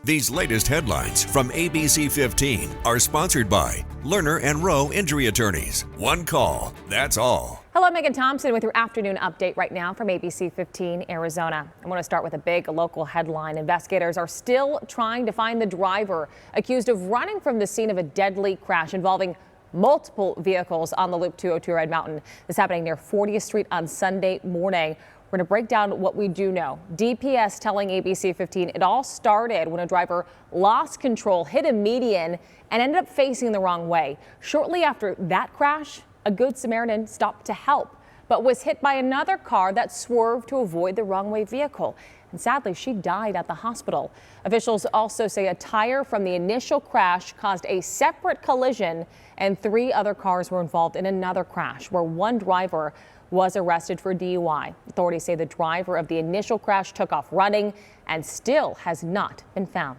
These latest headlines from ABC15 are sponsored by Lerner and Rowe Injury Attorneys. One call, that's all. Hello, Megan Thompson with your afternoon update right now from ABC15 Arizona. I want to start with a big local headline. Investigators are still trying to find the driver accused of running from the scene of a deadly crash involving multiple vehicles on the Loop 202 Red Mountain. This happening near 40th Street on Sunday morning. We're going to break down what we do know. DPS telling ABC15 it all started when a driver lost control, hit a median, and ended up facing the wrong way. Shortly after that crash, a Good Samaritan stopped to help, but was hit by another car that swerved to avoid the wrong way vehicle. And sadly, she died at the hospital. Officials also say a tire from the initial crash caused a separate collision, and 3 other cars were involved in another crash where one driver was arrested for DUI. Authorities say the driver of the initial crash took off running and still has not been found.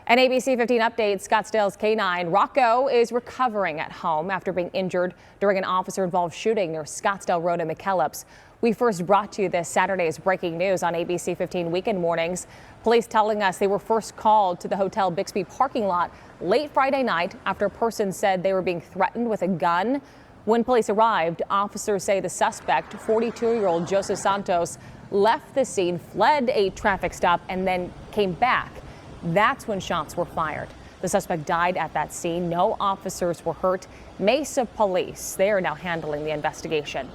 An ABC 15 update, Scottsdale's K9 Rocco is recovering at home after being injured during an officer-involved shooting near Scottsdale Road in McKellips. We first brought to you this Saturday's breaking news on ABC 15 weekend mornings. Police telling us they were first called to the Hotel Bixby parking lot late Friday night after a person said they were being threatened with a gun. When police arrived, officers say the suspect, 42-year-old Joseph Santos, left the scene, fled a traffic stop, and then came back. That's when shots were fired. The suspect died at that scene. No officers were hurt. Mesa police, they are now handling the investigation.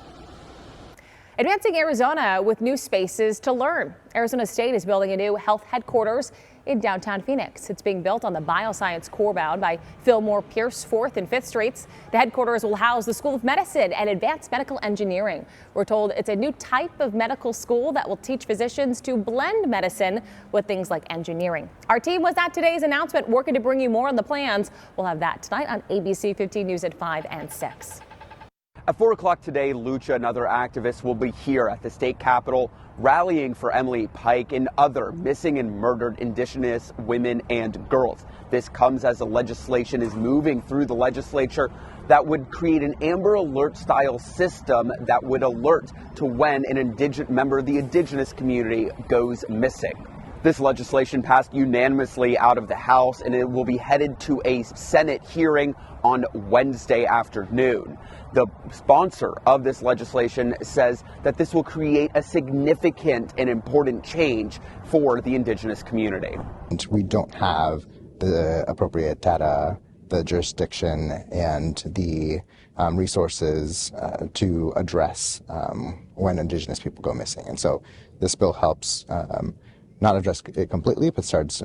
Advancing Arizona with new spaces to learn. Arizona State is building a new health headquarters in downtown Phoenix. It's being built on the Bioscience Core bound by Fillmore, Pierce, 4th and 5th Streets. The headquarters will house the School of Medicine and Advanced Medical Engineering. We're told it's a new type of medical school that will teach physicians to blend medicine with things like engineering. Our team was at today's announcement, working to bring you more on the plans. We'll have that tonight on ABC 15 News at 5 and 6. At 4 o'clock today, Lucha and other activists will be here at the state capitol rallying for Emily Pike and other missing and murdered Indigenous women and girls. This comes as the legislation is moving through the legislature that would create an Amber Alert style system that would alert to when an Indigenous member of the Indigenous community goes missing. This legislation passed unanimously out of the House, and it will be headed to a Senate hearing on Wednesday afternoon. The sponsor of this legislation says that this will create a significant and important change for the Indigenous community. We don't have the appropriate data, the jurisdiction, and the resources to address when Indigenous people go missing. And so this bill helps not address it completely, but starts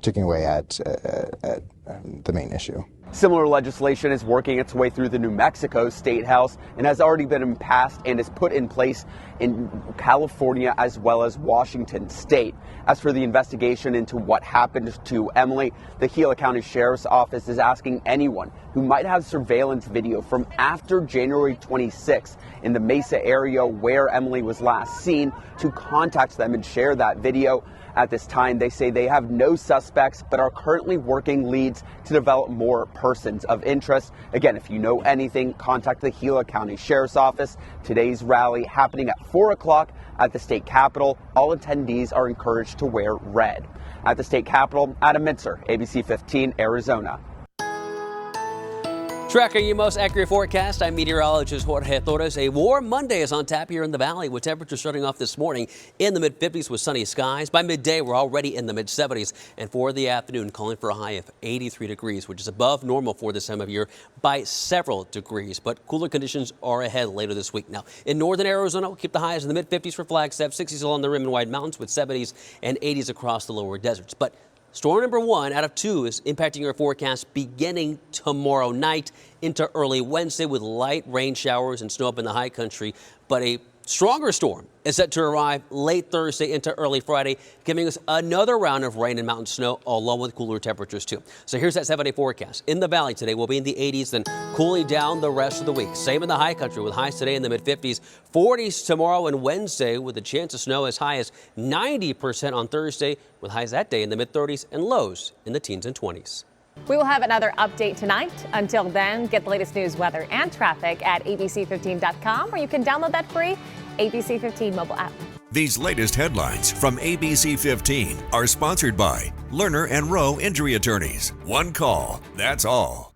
ticking away at the main issue. Similar legislation is working its way through the New Mexico State House and has already been passed and is put in place in California as well as Washington State. As for the investigation into what happened to Emily, the Gila County Sheriff's Office is asking anyone who might have surveillance video from after January 26th in the Mesa area where Emily was last seen to contact them and share that video. At this time, they say they have no suspects, but are currently working leads to develop more persons of interest. Again, if you know anything, contact the Gila County Sheriff's Office. Today's rally happening at 4 o'clock at the state capitol. All attendees are encouraged to wear red. At the state capitol, Adam Mitzer, ABC 15, Arizona. Tracking your most accurate forecast, I'm meteorologist Jorge Torres. A warm Monday is on tap here in the valley with temperatures starting off this morning in the mid-50s with sunny skies. By midday, we're already in the mid-70s. And for the afternoon, calling for a high of 83 degrees, which is above normal for this time of year by several degrees. But cooler conditions are ahead later this week. Now, in northern Arizona, we'll keep the highs in the mid-50s for Flagstaff, 60s along the Rim and Wide Mountains with 70s and 80s across the lower deserts. But storm number 1 out of 2 is impacting your forecast beginning tomorrow night into early Wednesday with light rain showers and snow up in the high country. But a stronger storm is set to arrive late Thursday into early Friday, giving us another round of rain and mountain snow along with cooler temperatures too. So here's that 7-day forecast. In the valley today, we'll be in the 80s, then cooling down the rest of the week. Same in the high country with highs today in the mid-50s, 40s tomorrow and Wednesday with a chance of snow as high as 90% on Thursday with highs that day in the mid-30s and lows in the teens and 20s. We will have another update tonight. Until then, get the latest news, weather, and traffic at abc15.com, or you can download that free ABC 15 mobile app. These latest headlines from ABC15 are sponsored by Lerner and Rowe Injury Attorneys. One call, that's all.